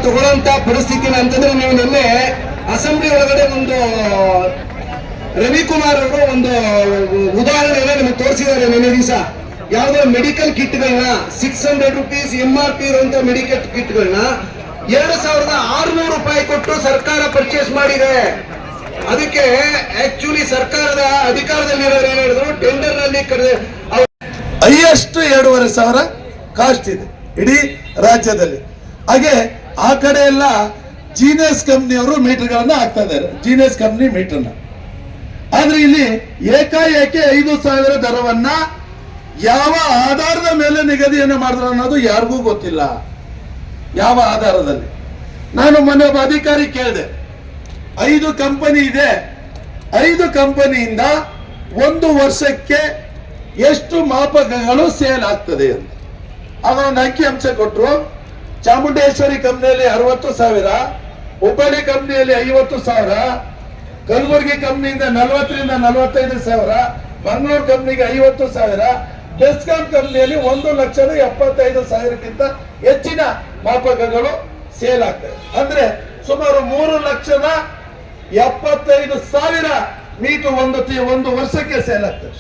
ತಗೊಳ್ಳೋಂತ ಪರಿಸ್ಥಿತಿನ ಅಂತಂದ್ರೆ ನೀವು ನಿನ್ನೆ ಅಸೆಂಬ್ಲಿ ಒಳಗಡೆ ಒಂದು ರವಿಕುಮಾರ್ ಅವರು ಒಂದು ಉದಾಹರಣೆಯನ್ನ ನಿಮಗೆ ತೋರಿಸಿದ್ದಾರೆ ನಿನ್ನೆ ದಿವಸ. ಯಾವುದೋ ಮೆಡಿಕಲ್ ಕಿಟ್ಗಳನ್ನ ₹600 MRP ಇರುವಂತ ಮೆಡಿಕಲ್ ಕಿಟ್ಗಳನ್ನ 2,600 ರೂಪಾಯಿ ಕೊಟ್ಟು ಸರ್ಕಾರ ಪರ್ಚೇಸ್ ಮಾಡಿದೆ. ಅದಕ್ಕೆ ಆಕ್ಚುಲಿ ಸರ್ಕಾರದ ಅಧಿಕಾರದಲ್ಲಿರೋರು ಏನ್ ಹೇಳಿದ್ರು, ಟೆಂಡರ್ ನಲ್ಲಿ ಹೈಯೆಸ್ಟ್ 2,500 ಕಾಸ್ಟ್ ಇದೆ ಇಡೀ ರಾಜ್ಯದಲ್ಲಿ. ಹಾಗೆ ಆ ಕಡೆ ಎಲ್ಲ ಜೀನಿಯಸ್ ಕಂಪ್ನಿಯವರು ಮೀಟರ್ಗಳನ್ನ ಹಾಕ್ತಾ ಇದ್ದಾರೆ, ಜೀನಿಯಸ್ ಕಂಪ್ನಿ ಮೀಟರ್ನ. ಆದ್ರೆ ಇಲ್ಲಿ ಏಕಾಏಕಿ 5,000 ದರವನ್ನ ಯಾವ ಆಧಾರದ ಮೇಲೆ ನಿಗದಿಯನ್ನು ಮಾಡಿದ್ರು ಅನ್ನೋದು ಯಾರಿಗೂ ಗೊತ್ತಿಲ್ಲ. ಯಾವ ಆಧಾರದಲ್ಲಿ? ನಾನು ಮೊನ್ನೆ ಒಬ್ಬ ಅಧಿಕಾರಿ ಕೇಳಿದೆ, 5 ಕಂಪನಿ ಇದೆ, 5 ಕಂಪನಿಯಿಂದ 1 ವರ್ಷಕ್ಕೆ ಎಷ್ಟು ಮಾಪಕಗಳು ಸೇಲ್ ಆಗ್ತದೆ ಅಂತ. ಆಗ ಒಂದು ಅಂಕಿ ಅಂಶ ಕೊಟ್ಟರು. ಚಾಮುಂಡೇಶ್ವರಿ ಕಂಪ್ನಿಯಲ್ಲಿ 60,000, ಹುಬ್ಬಳ್ಳಿ ಕಂಪ್ನಿಯಲ್ಲಿ 50,000, ಕಲಬುರಗಿ ಕಂಪ್ನಿಯಿಂದ 40,000 ರಿಂದ 45,000, ಮಂಗಳೂರು ಕಂಪ್ನಿಗೆ 50,000, ಬೆಸ್ಕಾಂ ಕಂಪ್ನಿಯಲ್ಲಿ 1,75,000ಕ್ಕಿಂತ ಹೆಚ್ಚಿನ ಮಾಪಕಗಳು ಸೇಲ್ ಆಗ್ತವೆ. ಅಂದ್ರೆ ಸುಮಾರು 3,75,000 ಮೀಟರ್ ಒಂದು ವರ್ಷಕ್ಕೆ ಸೇಲ್ ಆಗ್ತದೆ.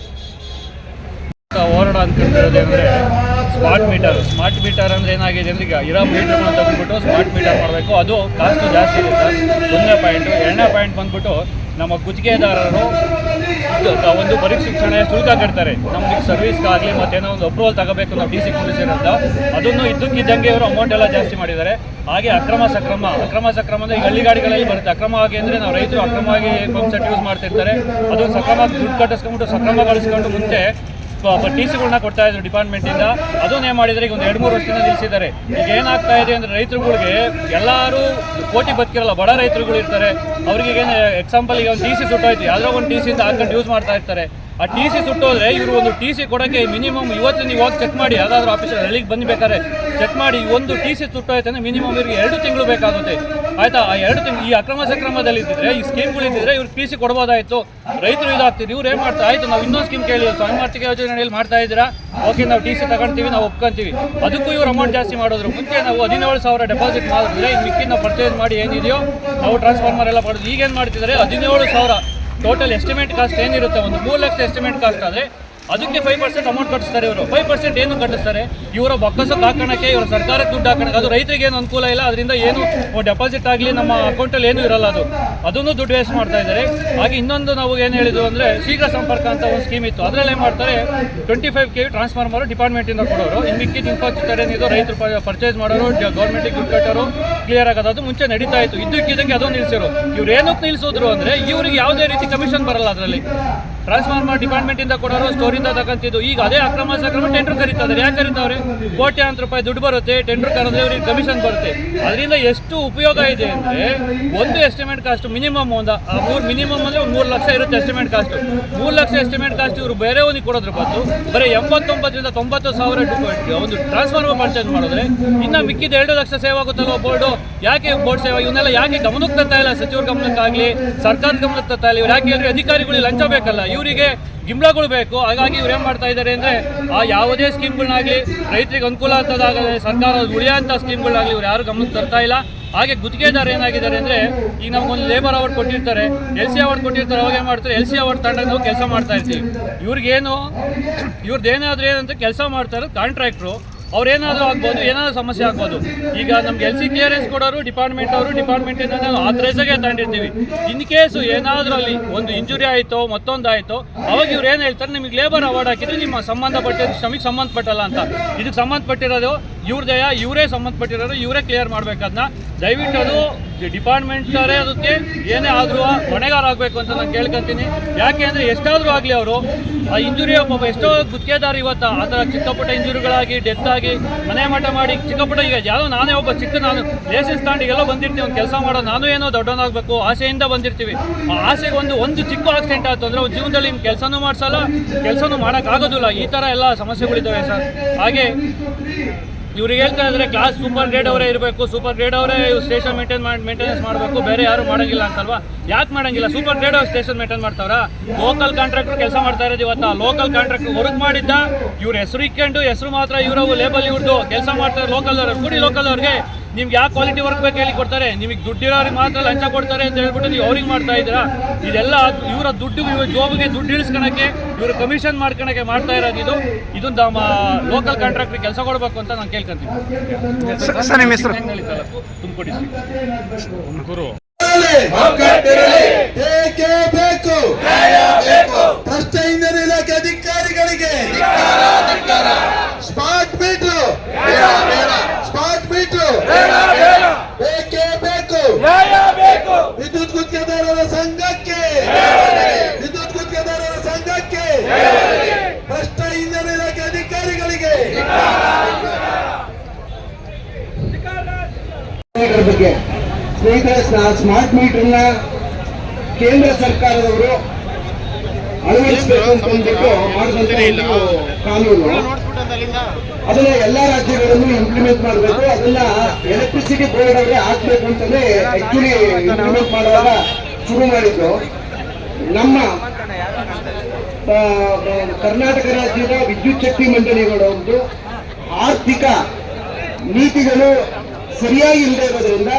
ಹೋರಾಟ ಅನ್ಕೊಂಡಿರೋದು ಅಂದರೆ ಸ್ಮಾರ್ಟ್ ಮೀಟರ್ ಅಂದರೆ ಏನಾಗಿದೆ ಅಂದರೆ, ಈಗ ಇರೋ ಮೀಟರ್ಗಳನ್ನ ತಗೊಂಡ್ಬಿಟ್ಟು ಸ್ಮಾರ್ಟ್ ಮೀಟರ್ ಮಾಡಬೇಕು. ಅದು ಕಾಸ್ಟು ಜಾಸ್ತಿ ಇದೆ ಸರ್. 1ನೇ ಪಾಯಿಂಟು. 2ನೇ ಪಾಯಿಂಟ್ ಬಂದ್ಬಿಟ್ಟು ನಮ್ಮ ಗುತ್ತಿಗೆದಾರರು ಒಂದು ಪರೀಕ್ಷಣೆ ಶುಲ್ಕ ಕಟ್ತಾರೆ. ನಮ್ಗೆ ಸರ್ವಿಸ್ಗಾಗಲಿ ಮತ್ತೇನೋ ಒಂದು ಅಪ್ರೂವಲ್ ತಗೋಬೇಕು ನಾವು DC ಕಮಿಷನ್ ಅಂತ, ಅದನ್ನು ಇದ್ದಕ್ಕಿದ್ದಂಗೆ ಇವರು ಅಮೌಂಟ್ ಎಲ್ಲ ಜಾಸ್ತಿ ಮಾಡಿದ್ದಾರೆ. ಹಾಗೆ ಅಕ್ರಮ ಸಕ್ರಮ ಅಂದರೆ ಈಗ ಹಳ್ಳಿ ಗಾಡಿಗಳಲ್ಲಿ ಬರುತ್ತೆ. ಅಕ್ರಮವಾಗಿ ಅಂದರೆ ನಾವು ರೈತರು ಅಕ್ರಮವಾಗಿ ಪಂಪ್ ಸೆಟ್ ಯೂಸ್ ಮಾಡ್ತಿರ್ತಾರೆ, ಅದನ್ನು ಸಕ್ರಮವಾಗಿ ದುಡ್ಡು ಕಟ್ಟಿಸ್ಕೊಂಡ್ಬಿಟ್ಟು ಸಕ್ರಮ ಗಳಿಸ್ಕೊಂಡು ಮುಂಚೆ TCಗಳನ್ನ ಕೊಡ್ತಾ ಇದ್ರು ಡಿಪಾರ್ಟ್ಮೆಂಟಿಂದ. ಅದನ್ನೇ ಮಾಡಿದರೆ ಈಗ ಒಂದು 2-3 ವರ್ಷದಿಂದ ನಿಲ್ಲಿಸಿದ್ದಾರೆ. ಈಗ ಏನಾಗ್ತಾ ಇದೆ ಅಂದರೆ, ರೈತರುಗಳಿಗೆ ಎಲ್ಲರೂ ಕೋಟಿ ಬದುಕಿರಲ್ಲ, ಬಡ ರೈತರುಗಳು ಇರ್ತಾರೆ. ಅವ್ರಿಗೆ ಏನು ಎಕ್ಸಾಂಪಲ್, ಈಗ ಒಂದು TC ಸುಟ್ಟೋಯ್ತು, ಯಾವುದೋ ಒಂದು TCಯಿಂದ ಹಾಕೊಂಡು ಯೂಸ್ ಮಾಡ್ತಾ ಇರ್ತಾರೆ. ಆ TC ಸುಟ್ಟೋದ್ರೆ ಇವರು ಒಂದು TC ಕೊಡೋಕ್ಕೆ ಮಿನಿಮಮ್ ಇವತ್ತು ನೀವು ಹೋಗಿ ಚೆಕ್ ಮಾಡಿ, ಯಾವುದಾದ್ರೂ ಆಫೀಸರ್ ಹಳ್ಳಿಗೆ ಬಂದ್ಬೇಕಾದ್ರೆ ಚೆಕ್ ಮಾಡಿ, ಒಂದು TC ಸುಟ್ಟೋಯ್ತು ಅಂದರೆ ಮಿನಿಮಮ್ ಇವ್ರಿಗೆ 2 ತಿಂಗಳು ಬೇಕಾಗುತ್ತೆ. ಆಯ್ತಾ? ಆ 2 ತಿಂಗಳು ಈ ಅಕ್ರಮ ಸಕ್ರಮದಲ್ಲಿ ಇದ್ದಿದ್ರೆ, ಈ ಸ್ಕೀಮ್ಗಳಿದ್ದಿದ್ರೆ ಇವ್ರು TC ಕೊಡ್ಬೋದಾಯಿತು. ರೈತರು ಇದಾಗ್ತಿದ್ರು. ಇವ್ರು ಏನು ಮಾಡ್ತಾ ಆಯಿತು, ನಾವು ಇನ್ನೊಂದು ಸ್ಕೀಮ್ ಕೇಳಿ ಸ್ವಯಂ ಆರ್ಥಿಕ ಯೋಜನೆಯಲ್ಲಿ ಮಾಡ್ತಾ ಇದ್ದೀರಾ, ಓಕೆ ನಾವು TC ತಗೊಳ್ತೀವಿ, ನಾವು ಒಪ್ಕೊಂತೀವಿ. ಅದಕ್ಕೂ ಇವ್ರು ಅಮೌಂಟ್ ಜಾಸ್ತಿ ಮಾಡಿದ್ರು. ಮುಂಚೆ ನಾವು 17,000 ಡೆಪಾಸಿಟ್ ಮಾಡಿದ್ರೆ, ಈಗ ಮಿಕ್ಕಿನ ನಾವು ಪರ್ಚೇಸ್ ಮಾಡಿ ಏನಿದೆಯೋ ನಾವು ಟ್ರಾನ್ಸ್ಫಾರ್ಮರ್ ಎಲ್ಲ ಪಡೆದು ಈಗೇನು ಮಾಡ್ತಿದ್ದಾರೆ, 17,000 ಟೋಟಲ್ ಎಸ್ಟಿಮೇಟ್ ಕಾಸ್ಟ್ ಏನಿರುತ್ತೆ, ಒಂದು 3 ಲಕ್ಷ ಎಸ್ಟಿಮೇಟ್ ಕಾಸ್ಟ್ ಆದರೆ ಅದಕ್ಕೆ 5% ಅಮೌಂಟ್ ಕಟ್ಟಿಸ್ತಾರೆ. ಇವರು 5% ಏನು ಕಟ್ಟಿಸ್ತಾರೆ, ಇವರ ಬೊಕ್ಕಸಕ್ಕೆ ಹಾಕೋಣಕ್ಕೆ, ಇವರ ಸರ್ಕಾರಕ್ಕೆ ದುಡ್ಡು ಹಾಕೋಣಕ್ಕೆ. ಅದು ರೈತರಿಗೆ ಏನು ಅನುಕೂಲ ಇಲ್ಲ. ಅದರಿಂದ ಏನು ಡೆಪಾಸಿಟ್ ಆಗಲಿ ನಮ್ಮ ಅಕೌಂಟಲ್ಲಿ ಏನೂ ಇರಲ್ಲ. ಅದನ್ನು ದುಡ್ಡು ವೇಸ್ಟ್ ಮಾಡ್ತಾ ಇದ್ದಾರೆ. ಹಾಗೆ ಇನ್ನೊಂದು ನಾವು ಏನು ಹೇಳಿದ್ರು ಅಂದರೆ, ಶೀಘ್ರ ಸಂಪರ್ಕ ಅಂತ ಒಂದು ಸ್ಕೀಮ್ ಇತ್ತು. ಅದರಲ್ಲಿ ಏನು ಮಾಡ್ತಾರೆ, 25 kV ಟ್ರಾನ್ಸ್ಫಾರ್ಮರ್ ಡಿಪಾರ್ಟ್ಮೆಂಟಿಂದ ಕೊಡೋರು, ಇನ್ನು ಮಿಕ್ಕಿದ ಇನ್ಫ್ರಾಸ್ಟ್ರಕ್ಚರ್ ಏನಿದೆ ರೈತರು ಪರ್ಚೇಸ್ ಮಾಡೋರು, ಗೌರ್ಮೆಂಟಿಗೆ ದುಡ್ಡು ಕಟ್ಟೋರು, ಕ್ಲಿಯರ್ ಆಗೋದು. ಅದು ಮುಂಚೆ ನಡೀತಾ ಇತ್ತು. ಇದ್ದಕ್ಕಿದ್ದಂಗೆ ಅದನ್ನು ನಿಲ್ಲಿಸಿರು. ಇವ್ರು ಏನಕ್ಕೆ ನಿಲ್ಲಿಸಿದ್ರು ಅಂದರೆ, ಇವ್ರಿಗೆ ಯಾವುದೇ ರೀತಿ ಕಮಿಷನ್ ಬರಲ್ಲ. ಅದರಲ್ಲಿ ಟ್ರಾನ್ಸ್ಫಾರ್ಮರ್ ಡಿಪಾರ್ಟ್ಮೆಂಟಿಂದ ಕೊಡೋರು, ಸ್ಟೋರಿಂದ ತಗೊಂತಿದ್ದು. ಈಗ ಅದೇ ಅಕ್ರಮ ಸಕ್ರಮ ಟೆಂಡರ್ ಕರೀತಾರೆ. ಯಾಕೆ ಕರೀತಾವ್ರೆ? ಕೋಟ್ಯಾಂತರ ರೂಪಾಯಿ ದುಡ್ಡು ಬರುತ್ತೆ, ಟೆಂಡರ್ ಕರೆದ್ರೆ ಇವ್ರಿಗೆ ಕಮಿಷನ್ ಬರುತ್ತೆ. ಅದರಿಂದ ಎಷ್ಟು ಉಪಯೋಗ ಇದೆ ಅಂದರೆ, ಒಂದು ಎಸ್ಟಿಮೇಟ್ ಕಾಸ್ಟ್ ಮಿನಿಮಮ್ ಮಿನಿಮಮ್ ಅಂದರೆ 3 ಲಕ್ಷ ಇರುತ್ತೆ estimate cost. 3 lakh estimate cost ಇವರು ಬೇರೆ ಒಂದಿಗೆ ಕೊಡೋದ್ರ ಬದಲು ಬರೀ 89 ರಿಂದ 90,000 ಒಂದು ಟ್ರಾನ್ಸ್ಫಾರ್ಮರ್ ಪರ್ಚೇಸ್ ಮಾಡಿದ್ರೆ ಇನ್ನು ಮಿಕ್ಕಿದ 2 ಲಕ್ಷ ಸೇವ್ ಆಗುತ್ತಲ್ವ ಬೋರ್ಡು. ಯಾಕೆ ಬೋರ್ಡ್ ಸೇವ್? ಇವನ್ನೆಲ್ಲ ಯಾಕೆ ಗಮನಕ್ಕೆ ತರ್ತಾ ಇಲ್ಲ? ಸಚಿವರ ಗಮನಕ್ಕಾಗಲಿ ಸರ್ಕಾರದ ಗಮನಕ್ಕೆ ತರ್ತಾ ಇಲ್ಲ. ಇವ್ರು ಯಾಕೆ ಅಂದರೆ, ಅಧಿಕಾರಿಗಳಿಗೆ ಲಂಚ ಬೇಕಲ್ಲ, ಇವರಿಗೆ ಗಿಂಬ್ಳಗಳು ಬೇಕು. ಹಾಗಾಗಿ ಇವ್ರು ಏನು ಮಾಡ್ತಾ ಇದ್ದಾರೆ ಅಂದರೆ, ಆ ಯಾವುದೇ ಸ್ಕೀಮ್ಗಳನ್ನಾಗಲಿ ರೈತರಿಗೆ ಅನುಕೂಲ ಅಂತದಾಗಲಿ ಸರ್ಕಾರ ಉಳಿಯೋಂಥ ಸ್ಕೀಮ್ಗಳಾಗಲಿ ಇವ್ರು ಯಾರು ಗಮನಕ್ಕೆ ತರ್ತಾ ಇಲ್ಲ. ಹಾಗೆ ಗುತ್ತಿಗೆದಾರ ಏನಾಗಿದ್ದಾರೆ ಅಂದರೆ, ಈಗ ನಮಗೊಂದು ಲೇಬರ್ ಅವಾರ್ಡ್ ಕೊಟ್ಟಿರ್ತಾರೆ, LC ಅವಾರ್ಡ್ ಕೊಟ್ಟಿರ್ತಾರೆ. ಅವಾಗ ಏನು ಮಾಡ್ತಾರೆ, LC ಅವಾರ್ಡ್ ತಗೊಂಡಾಗ ನಾವು ಕೆಲಸ ಮಾಡ್ತಾ ಇರ್ತೀವಿ. ಇವ್ರದ್ದೇನಾದ್ರೂ ಏನಂತ ಕೆಲಸ ಮಾಡ್ತಾರೆ ಕಾಂಟ್ರಾಕ್ಟ್ರು. ಅವ್ರೇನಾದರೂ ಆಗ್ಬೋದು, ಏನಾದರೂ ಸಮಸ್ಯೆ ಆಗ್ಬೋದು. ಈಗ ನಮ್ಗೆ LC ಕ್ಲಿಯರೆನ್ಸ್ ಕೊಡೋರು ಡಿಪಾರ್ಟ್ಮೆಂಟಿಂದ ನಾವು ಆಥರೈಸಾಗೆ ತಗೊಂಡಿರ್ತೀವಿ. ಇನ್ ಕೇಸು ಏನಾದರೂ ಅಲ್ಲಿ ಒಂದು ಇಂಜುರಿ ಆಯಿತೋ ಮತ್ತೊಂದು ಆಯಿತೋ, ಅವಾಗ ಇವ್ರು ಏನು ಹೇಳ್ತಾರೆ, ನಿಮಗೆ ಲೇಬರ್ ಅವಾರ್ಡ್ ಹಾಕಿದ್ರೆ ನಿಮ್ಮ ನಮಗೆ ಸಂಬಂಧಪಟ್ಟಲ್ಲ ಅಂತ. ಇದಕ್ಕೆ ಸಂಬಂಧಪಟ್ಟಿರೋದು ಇವ್ರದಯ, ಇವರೇ ಸಂಬಂಧಪಟ್ಟಿರೋರು, ಇವರೇ ಕ್ಲಿಯರ್ ಮಾಡಬೇಕದನ್ನ. ದಯವಿಟ್ಟು ಅದು ಡಿಪಾರ್ಟ್ಮೆಂಟರೇ ಅದಕ್ಕೆ ಏನೇ ಆದರೂ ಹೊಣೆಗಾರ ಆಗಬೇಕು ಅಂತ ನಾನು ಕೇಳ್ಕೊತೀನಿ. ಯಾಕೆ ಅಂದರೆ, ಎಷ್ಟಾದರೂ ಆಗಲಿ ಅವರು ಆ ಇಂಜುರಿ ಎಷ್ಟೋ ಗುತ್ತಿಗೆದಾರ ಇವತ್ತು ಆ ಥರ ಚಿಕ್ಕಪುಟ್ಟ ಇಂಜುರಿಗಳಾಗಿ ಡೆತ್ ಆಗಿ ಮನೆ ಮಠ ಮಾಡಿ ಚಿಕ್ಕಪುಟ್ಟ, ಈಗ ಯಾವುದೋ ನಾನೇ ಒಬ್ಬ ನಾನು ಲೈಸೆನ್ಸ್ ತಗೊಂಡಿಗೆಲ್ಲ ಬಂದಿರ್ತೀವಿ ಒಂದು ಕೆಲಸ ಮಾಡೋ, ನಾನು ಏನೋ ದೊಡ್ಡವನಾಗಬೇಕು ಆಸೆಯಿಂದ ಬಂದಿರ್ತೀವಿ. ಆ ಆಸೆಗೆ ಒಂದು ಚಿಕ್ಕ ಆಕ್ಸಿಡೆಂಟ್ ಆಯ್ತು ಅಂದರೆ ಒಂದು ಜೀವನದಲ್ಲಿ ನಿಮ್ಮ ಕೆಲಸನೂ ಮಾಡಿಸಲ್ಲ, ಕೆಲಸನೂ ಮಾಡೋಕ್ಕಾಗೋದಿಲ್ಲ. ಈ ಥರ ಎಲ್ಲ ಸಮಸ್ಯೆಗಳಿದ್ದಾವೆ ಸರ್. ಹಾಗೆ ಇವ್ರಿಗೆ ಹೇಳ್ತಾ ಇದ್ದಾರೆ, ಕ್ಲಾಸ್ ಸೂಪರ್ ಗ್ರೇಡ್ ಅವರೇ ಇರಬೇಕು, ಸೂಪರ್ ಗ್ರೇಡ್ ಅವರೇ ಸ್ಟೇಷನ್ ಮೇಂಟೆನೆನ್ಸ್ ಮಾಡಬೇಕು, ಬೇರೆ ಯಾರು ಮಾಡೋಂಗಿಲ್ಲ ಅಂತಲ್ವಾ? ಯಾಕೆ ಮಾಡೋಂಗಿಲ್ಲ? ಸೂಪರ್ ಗ್ರೇಡ್ ಅವ್ರು ಸ್ಟೇಷನ್ ಮೇಂಟೈನ್ ಮಾಡ್ತಾವ್ರಾ? ಲೋಕಲ್ ಕಾಂಟ್ರಾಕ್ಟರ್ ಕೆಲಸ ಮಾಡ್ತಾ ಇರೋದು. ಇವತ್ತು ಆ ಲೋಕಲ್ ಕಾಂಟ್ರಾಕ್ಟರ್ ವರ್ಕ್ ಮಾಡಿದ್ದ ಇವ್ರ ಹೆಸರು ಇಕ್ಕೊಂಡು ಹೆಸರು ಮಾತ್ರ ಇವರು ಲೇಬಲ್ ಇವ್ರದ್ದು ಕೆಲಸ ಮಾಡ್ತಾರೆ. ಲೋಕಲ್ ಅವ್ರಿಗೆ ನಿಮ್ಗೆ ಯಾವ ಕ್ವಾಲಿಟಿ ವರ್ಕ್ ಬೇಕು ಹೇಳಿ ಕೊಡ್ತಾರೆ, ನಿಮಗೆ ದುಡ್ಡಿರೋರಿಗೆ ಮಾತ್ರ ಲಂಚ ಕೊಡ್ತಾರೆ ಅಂತ ಹೇಳ್ಬಿಟ್ಟು ನೀವು ಅವ್ರಿಗೆ ಮಾಡ್ತಾ ಇದ್ದೀರಾ. ಇದೆಲ್ಲ ಇವರ ದುಡ್ಡು ಜೋಬಿಗೆ ದುಡ್ಡು ಇಳಿಸ್ಕೊಳಕ್ಕೆ, ಇವರು ಕಮಿಷನ್ ಮಾಡ್ಕೊಳಕ್ಕೆ ಮಾಡ್ತಾ ಇರೋದು. ಇದು ನಮ್ಮ ಲೋಕಲ್ ಕಾಂಟ್ರಾಕ್ಟ್ರಿಗೆ ಕೆಲಸ ಕೊಡಬೇಕು ಅಂತ ನಾನು ಕೇಳ್ಕೊಂತೀನಿ. ತುಮಕೂರು ಡಿಸ್ಟ್ರಿಕ್ಟ್ ತುಮಕೂರು. ಏಕೆ ಬೇಕು ಭ್ರಷ್ಟ ಇಂಧನ ಇಲಾಖೆ ಅಧಿಕಾರಿಗಳಿಗೆ ಸ್ಮಾರ್ಟ್ ಮೀಟರ್, ಸ್ಮಾರ್ಟ್ ಮೀಟರ್ ಬೇಕೇ ಬೇಕು. ವಿದ್ಯುತ್ ಗುತ್ತಿಗೆದಾರರ ಸಂಘಕ್ಕೆ, ವಿದ್ಯುತ್ ಗುತ್ತಿಗೆದಾರರ ಸಂಘಕ್ಕೆ, ಭ್ರಷ್ಟ ಇಂಧನ ಇಲಾಖೆ ಅಧಿಕಾರಿಗಳಿಗೆ ಬಗ್ಗೆ. ಸ್ನೇಹಿತರೆ, ಸ್ಮಾರ್ಟ್ ಮೀಟರ್ನ ಕೇಂದ್ರ ಸರ್ಕಾರದವರು ಅಳವಡಿಸಬೇಕು ಅಂತ ಅಂದ್ಬಿಟ್ಟು ಮಾಡಿದಂತ ಕಾನೂನು, ಅದನ್ನ ಎಲ್ಲಾ ರಾಜ್ಯಗಳಲ್ಲೂ ಇಂಪ್ಲಿಮೆಂಟ್ ಮಾಡಬೇಕು. ಅದನ್ನ ಎಲೆಕ್ಟ್ರಿಸಿಟಿ ಬೋರ್ಡ್ ಅವರೇ ಹಾಕ್ಬೇಕು ಅಂತಲೇ ಆಕ್ಚುಲಿ ಇಂಪ್ಲಿಮೆಂಟ್ ಮಾಡುವಾಗ ಶುರು ಮಾಡಿದ್ರು. ನಮ್ಮ ಕರ್ನಾಟಕ ರಾಜ್ಯದ ವಿದ್ಯುತ್ ಶಕ್ತಿ ಮಂಡಳಿಗಳೊಂದು ಆರ್ಥಿಕ ನೀತಿಗಳು ಸರಿಯಾಗಿ ಇಲ್ಲದೆ ಇರೋದ್ರಿಂದ